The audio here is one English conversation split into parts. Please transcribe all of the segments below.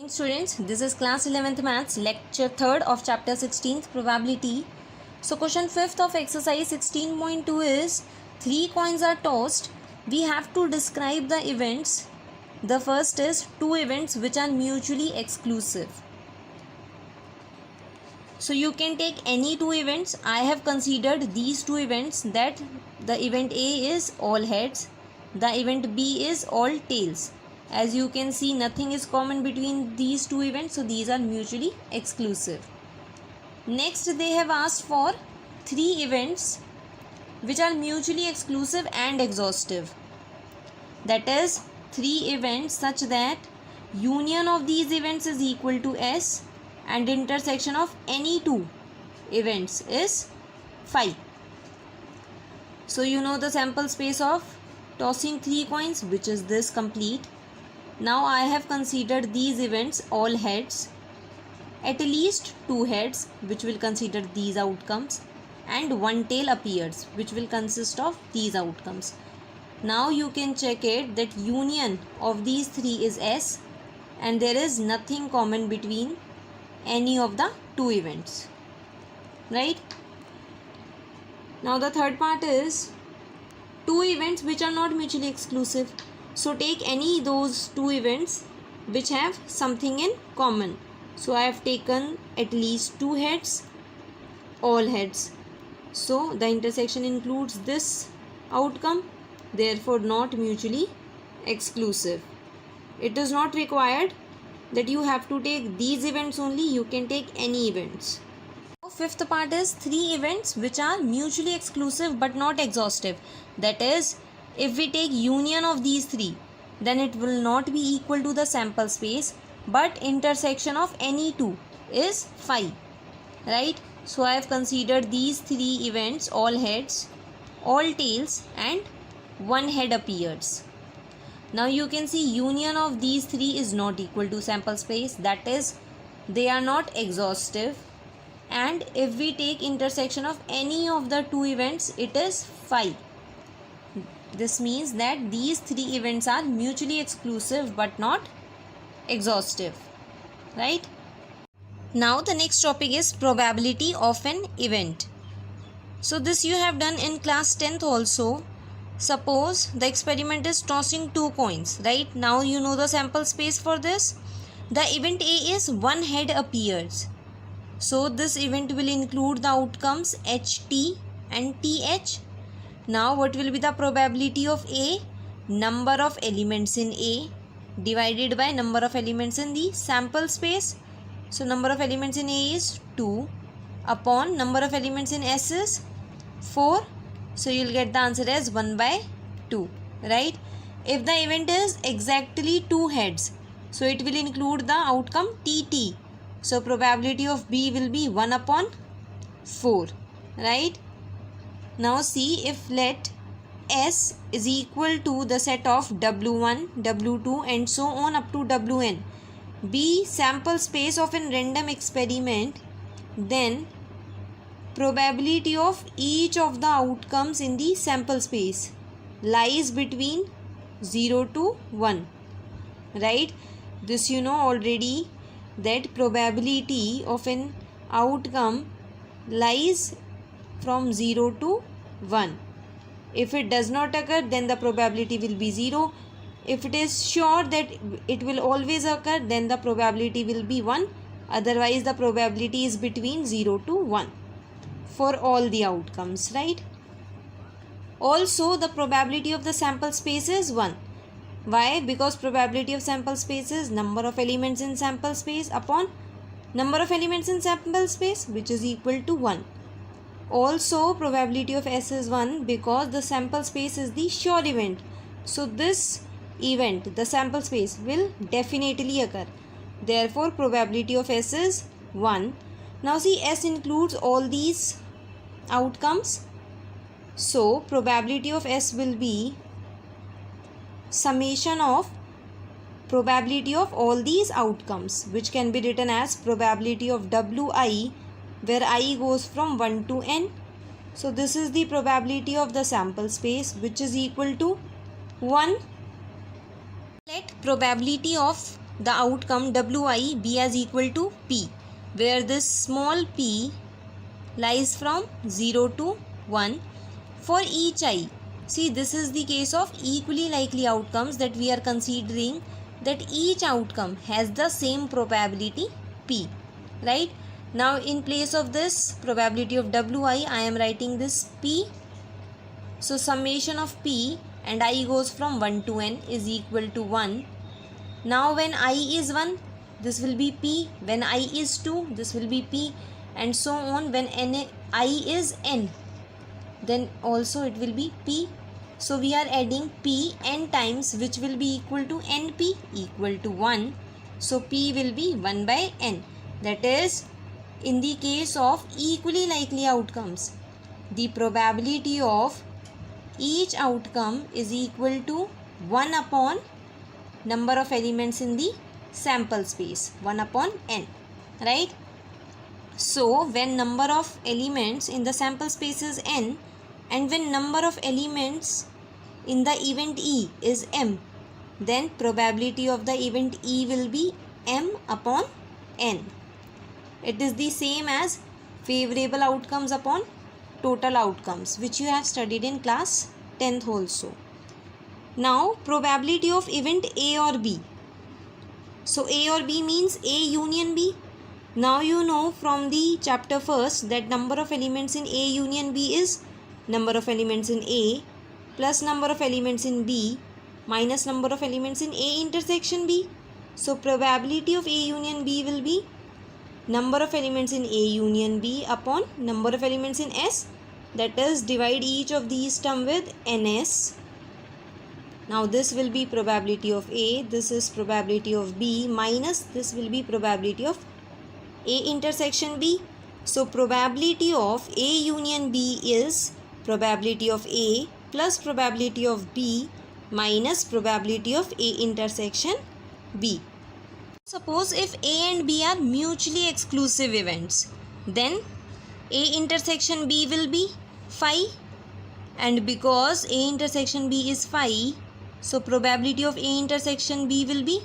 Students, this is class 11th maths lecture 3rd of chapter 16th probability. So question 5th of exercise 16.2 is 3 coins are tossed. We have to describe the events. The first is 2 events which are mutually exclusive. So you can take any 2 events. I have considered these 2 events, that the event A is all heads, the event B is all tails. As you can see, nothing is common between these 2 events, so these are mutually exclusive. Next, they have asked for 3 events which are mutually exclusive and exhaustive. That is, 3 events such that union of these events is equal to S and intersection of any 2 events is phi. So you know the sample space of tossing 3 coins, which is this complete. Now I have considered these events all heads, at least 2 heads which will consider these outcomes, and 1 tail appears which will consist of these outcomes. Now you can check it that union of these 3 is S and there is nothing common between any of the 2 events, right? Now the third part is 2 events which are not mutually exclusive. So take any those 2 events which have something in common. So I have taken at least 2 heads, all heads. So the intersection includes this outcome, therefore not mutually exclusive. It is not required that you have to take these events only, you can take any events. Fifth part is 3 events which are mutually exclusive but not exhaustive. That is, if we take union of these 3, then it will not be equal to the sample space, but intersection of any 2 is phi, right? So I have considered these 3 events, all heads, all tails, and 1 head appears. Now you can see union of these 3 is not equal to sample space, that is, they are not exhaustive. And if we take intersection of any of the 2 events, it is phi. This means that these 3 events are mutually exclusive but not exhaustive, right? Now the next topic is probability of an event. So this you have done in class 10th also. Suppose the experiment is tossing 2 coins, right? Now you know the sample space for this. The event A is 1 head appears. So this event will include the outcomes HT and TH. Now what will be the probability of A? Number of elements in A divided by number of elements in the sample space. So number of elements in A is 2 upon number of elements in S is 4. So you will get the answer as 1 by 2, right? If the event is exactly 2 heads, so it will include the outcome TT. So probability of B will be 1 upon 4, right? Now see, if let S is equal to the set of W1, W2 and so on up to Wn be sample space of a random experiment, then probability of each of the outcomes in the sample space lies between 0 to 1, right? This you know already, that probability of an outcome lies from 0 to 1. If it does not occur, then the probability will be 0. If it is sure that it will always occur, then the probability will be 1. Otherwise the probability is between 0 to 1 for all the outcomes, right? Also the probability of the sample space is 1. Why? Because probability of sample space is number of elements in sample space upon number of elements in sample space, which is equal to 1. Also probability of S is 1 because the sample space is the sure event. So this event, the sample space, will definitely occur. Therefore probability of S is 1. Now see, S includes all these outcomes. So probability of S will be summation of probability of all these outcomes, which can be written as probability of Wi, where I goes from 1 to n. So this is the probability of the sample space, which is equal to 1. Let probability of the outcome Wi be as equal to P, where this small p lies from 0 to 1 for each I. See, this is the case of equally likely outcomes that we are considering that each outcome has the same probability P, right? Now in place of this probability of Wi, I am writing this P. So summation of P and I goes from 1 to n is equal to 1. Now when I is 1, this will be P. When I is 2, this will be P, and so on. When I is n, then also it will be P. So we are adding P n times, which will be equal to NP equal to 1. So P will be 1 by n. That is, in the case of equally likely outcomes, the probability of each outcome is equal to 1 upon number of elements in the sample space, 1 upon n, right? So when number of elements in the sample space is n, and when number of elements in the event E is m, then probability of the event E will be m upon n. It is the same as favorable outcomes upon total outcomes, which you have studied in class 10th also. Now probability of event A or B. So A or B means A union B. Now you know from the chapter first that number of elements in A union B is number of elements in A plus number of elements in B minus number of elements in A intersection B. So probability of A union B will be number of elements in A union B upon number of elements in S, that is, divide each of these term with ns. Now this will be probability of A, this is probability of B, minus this will be probability of A intersection B. So probability of A union B is probability of A plus probability of B minus probability of A intersection B. Suppose if A and B are mutually exclusive events, then A intersection B will be phi, and because A intersection B is phi, so probability of A intersection B will be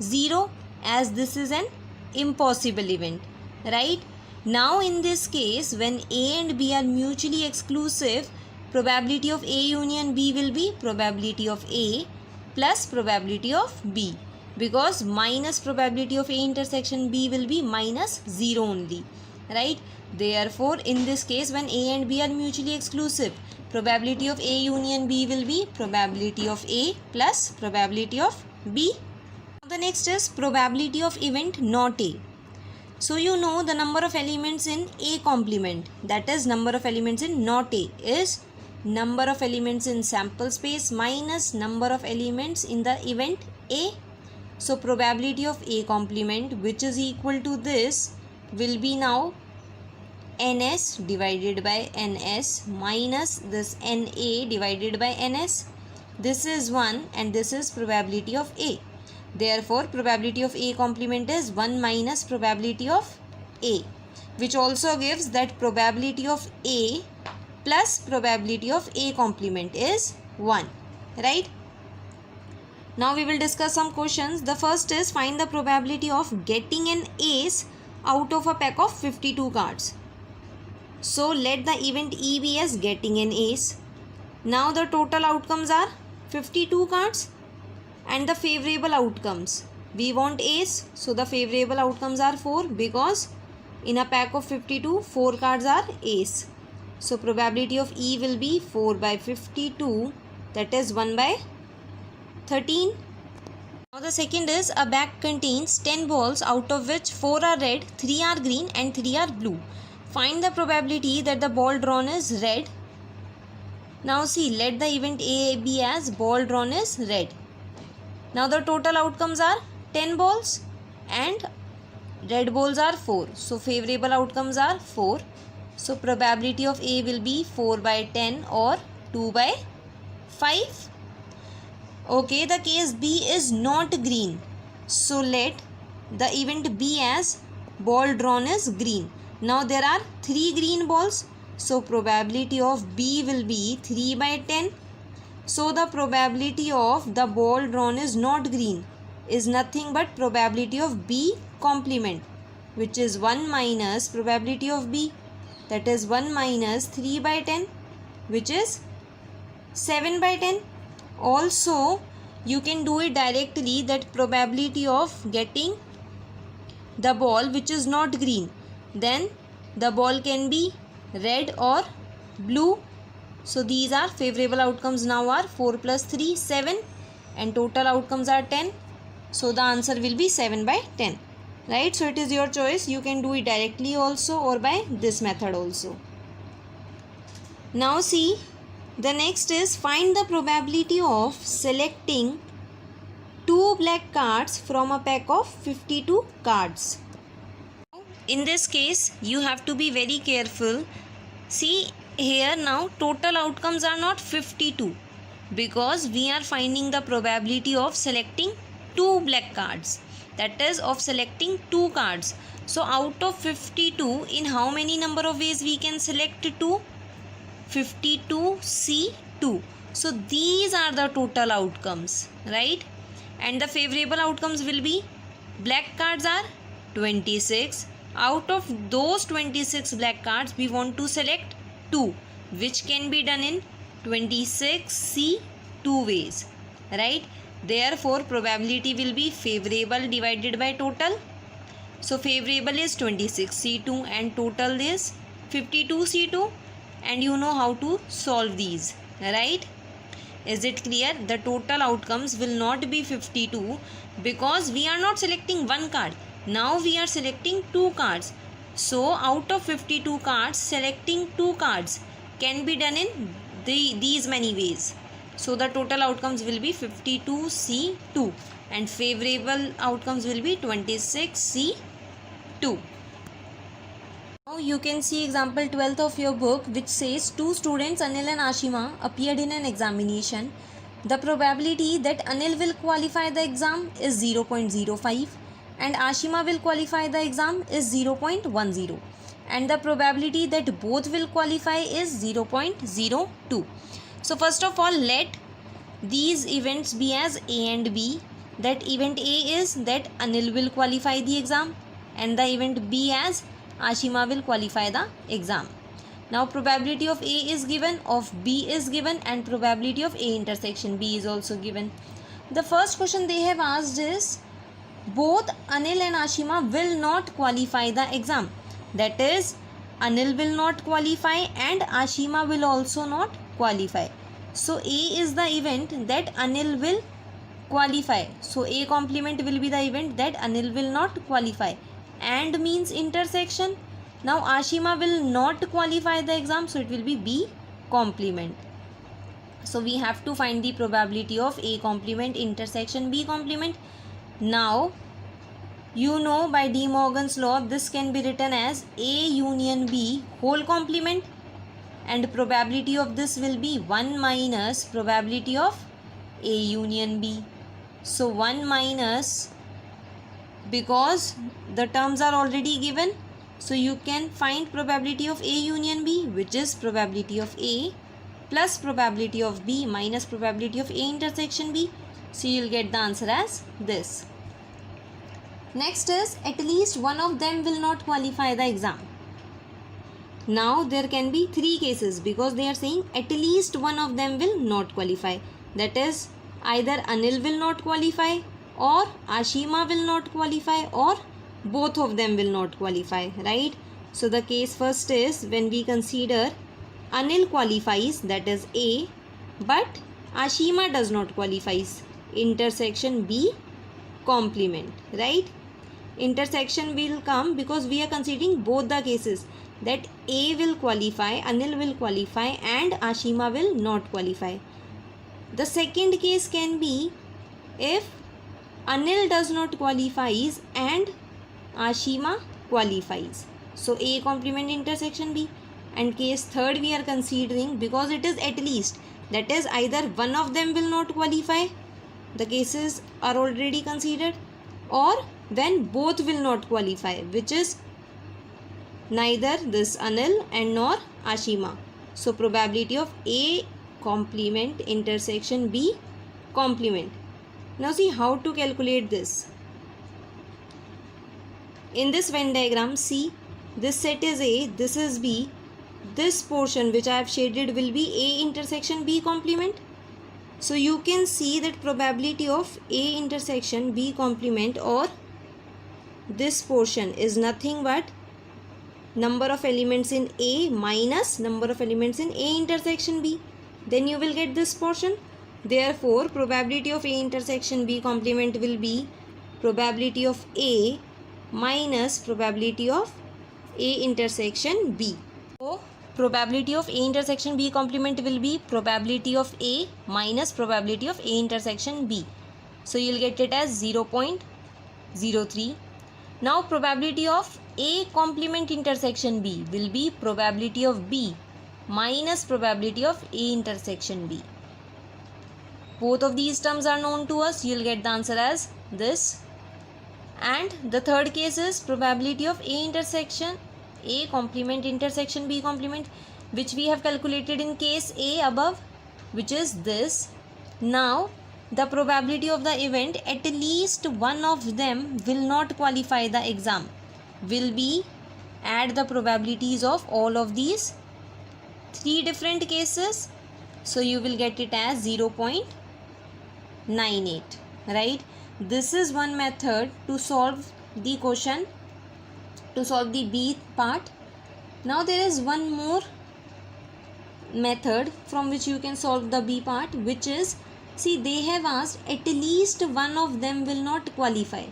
0, as this is an impossible event, right? Now in this case, when A and B are mutually exclusive, probability of A union B will be probability of A plus probability of B, because minus probability of A intersection B will be minus 0 only, right? Therefore, in this case, when A and B are mutually exclusive, probability of A union B will be probability of A plus probability of B. The next is probability of event not A. So you know the number of elements in A complement, that is number of elements in not A, is number of elements in sample space minus number of elements in the event A. So probability of A complement, which is equal to this, will be now ns divided by ns minus this na divided by ns. This is 1 and this is probability of A. Therefore probability of A complement is 1 minus probability of A, which also gives that probability of A plus probability of A complement is 1, right? Now we will discuss some questions. The first is find the probability of getting an ace out of a pack of 52 cards. So let the event E be as getting an ace. Now the total outcomes are 52 cards and the favorable outcomes. We want ace, so the favorable outcomes are 4, because in a pack of 52, 4 cards are ace. So probability of E will be 4 by 52, that is 1 by 13. Now the second is a bag contains 10 balls, out of which 4 are red, 3 are green and 3 are blue. Find the probability that the ball drawn is red. Now see, let the event A be as ball drawn is red. Now the total outcomes are 10 balls and red balls are 4. So favorable outcomes are 4. So probability of A will be 4 by 10 or 2 by 5. Okay, the case B is not green. So let the event B as ball drawn is green. Now there are 3 green balls. So probability of B will be 3 by 10. So the probability of the ball drawn is not green is nothing but probability of B complement, which is 1 minus probability of B, that is 1 minus 3 by 10, which is 7 by 10. Also, you can do it directly, that probability of getting the ball which is not green, then the ball can be red or blue. So these are favorable outcomes now are 4 plus 3 7, and total outcomes are 10. So the answer will be 7 by 10, right? So it is your choice, you can do it directly also or by this method also. Now see, the next is find the probability of selecting 2 black cards from a pack of 52 cards. In this case, you have to be very careful. See here, now total outcomes are not 52 because we are finding the probability of selecting 2 black cards, that is of selecting 2 cards. So out of 52, in how many number of ways we can select 2? 52C2. So these are the total outcomes, right? And the favorable outcomes will be, black cards are 26. Out of those 26 black cards, we want to select 2, which can be done in 26C 2 ways, right? Therefore, probability will be favorable divided by total. So favorable is 26C2 and total is 52C2, and you know how to solve these, right? Is it clear? The total outcomes will not be 52 because we are not selecting one card. Now we are selecting 2 cards. So out of 52 cards, selecting 2 cards can be done in these many ways. So the total outcomes will be 52C2 and favorable outcomes will be 26C2. Now you can see example 12th of your book, which says 2 students Anil and Ashima appeared in an examination. The probability that Anil will qualify the exam is 0.05 and Ashima will qualify the exam is 0.10, and the probability that both will qualify is 0.02. So first of all, let these events be as A and B. That event A is that Anil will qualify the exam, and the event B as Ashima will qualify the exam. Now probability of A is given, of B is given, and probability of A intersection B is also given. The first question they have asked is, both Anil and Ashima will not qualify the exam. That is, Anil will not qualify and Ashima will also not qualify. So A is the event that Anil will qualify. So A complement will be the event that Anil will not qualify. And means intersection. Now Ashima will not qualify the exam, so it will be B complement. So we have to find the probability of A complement intersection B complement. Now you know by De Morgan's law, this can be written as A union B whole complement, and probability of this will be 1 minus probability of A union B. So 1 minus, because the terms are already given, so you can find probability of A union B, which is probability of A plus probability of B minus probability of A intersection B. So you will get the answer as this. Next is, at least one of them will not qualify the exam. Now there can be 3 cases because they are saying at least one of them will not qualify. That is, either Anil will not qualify, or Ashima will not qualify, or both of them will not qualify, right? So the case first is when we consider Anil qualifies, that is A, but Ashima does not qualifies, intersection B complement, right? Intersection will come because we are considering both the cases, that A will qualify, Anil will qualify and Ashima will not qualify. The second case can be if Anil does not qualifies and Ashima qualifies. So A complement intersection B. And case third we are considering because it is at least, that is either one of them will not qualify, the cases are already considered, or when both will not qualify, which is neither this Anil and nor Ashima. So probability of A complement intersection B complement. Now see how to calculate this. In this Venn diagram, see, this set is A, this is B. This portion which I have shaded will be A intersection B complement. So you can see that probability of A intersection B complement or this portion is nothing but number of elements in A minus number of elements in A intersection B. Then you will get this portion. Therefore, probability of A intersection B complement will be probability of A minus probability of A intersection B. So, probability of A intersection B complement will be probability of A minus probability of A intersection B. So, you will get it as 0.03. Now, probability of A complement intersection B will be probability of B minus probability of A intersection B. Both of these terms are known to us. You will get the answer as this. And the third case is probability of A intersection A complement intersection B complement, which we have calculated in case A above, which is this. Now, the probability of the event, at least one of them will not qualify the exam, will be add the probabilities of all of these three different cases. So, you will get it as 0.98, right? This is one method to solve the question, to solve the B part. Now there is one more method from which you can solve the B part, which is, see, they have asked at least one of them will not qualify,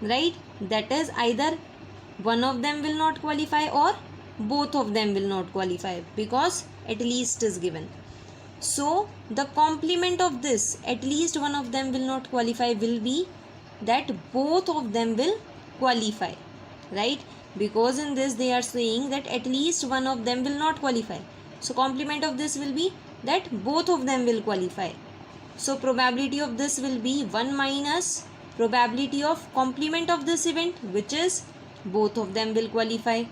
right? That is either one of them will not qualify or both of them will not qualify, because at least is given. So the complement of this, at least one of them will not qualify, will be that both of them will qualify, right? Because in this they are saying that at least one of them will not qualify. So complement of this will be that both of them will qualify. So probability of this will be 1 minus probability of complement of this event, which is both of them will qualify.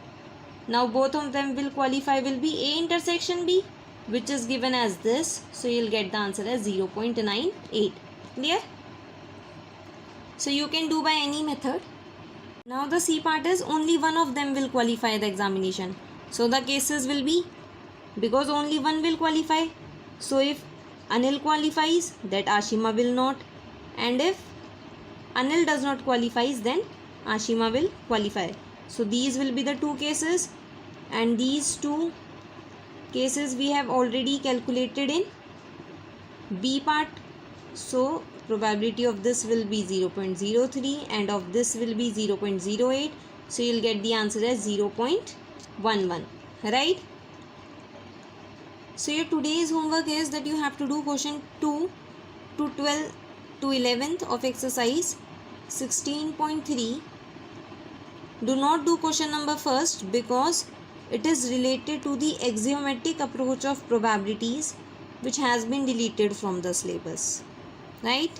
Now both of them will qualify will be A intersection B, which is given as this. So you will get the answer as 0.98. Clear? So you can do by any method. Now the C part is only one of them will qualify the examination. So the cases will be, because only one will qualify. So if Anil qualifies, that Ashima will not. And if Anil does not qualifies, then Ashima will qualify. So these will be the two cases, and these two cases we have already calculated in B part. So probability of this will be 0.03 and of this will be 0.08. So you will get the answer as 0.11, right? So your today's homework is that you have to do question 2 to 12 to 11th of exercise 16.3. Do not do question number first, because it is related to the axiomatic approach of probabilities, which has been deleted from the syllabus, right?